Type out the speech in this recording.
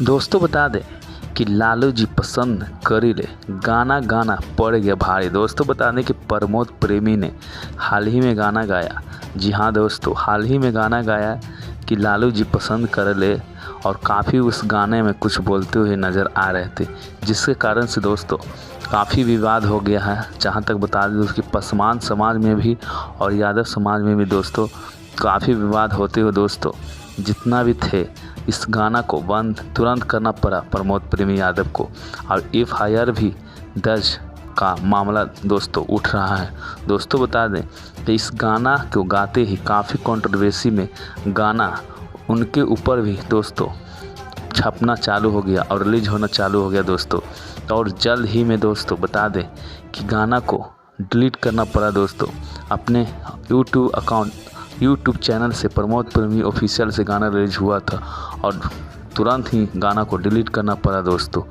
दोस्तों बता दें कि लालू जी पसंद करीले गाना गाना पड़ गया भारी। दोस्तों बता दें कि प्रमोद प्रेमी ने हाल ही में गाना गाया। जी हाँ दोस्तों, हाल ही में गाना गाया कि लालू जी पसंद करेले और काफ़ी उस गाने में कुछ बोलते हुए नज़र आ रहे थे, जिसके कारण से दोस्तों काफ़ी विवाद हो गया है। जहाँ तक बता दें कि पसमान समाज में भी और यादव समाज में भी दोस्तों काफ़ी विवाद होते हुए दोस्तों जितना भी थे, इस गाना को बंद तुरंत करना पड़ा प्रमोद प्रेमी यादव को, और FIR भी दर्ज का मामला दोस्तों उठ रहा है। दोस्तों बता दें कि इस गाना को गाते ही काफ़ी कंट्रोवर्सी में गाना उनके ऊपर भी दोस्तों छपना चालू हो गया और रिलीज होना चालू हो गया दोस्तों। और जल्द ही में दोस्तों बता दें कि गाना को डिलीट करना पड़ा दोस्तों। अपने यूट्यूब चैनल से प्रमोद प्रेमी ऑफिशियल से गाना रिलीज हुआ था और तुरंत ही गाना को डिलीट करना पड़ा दोस्तों।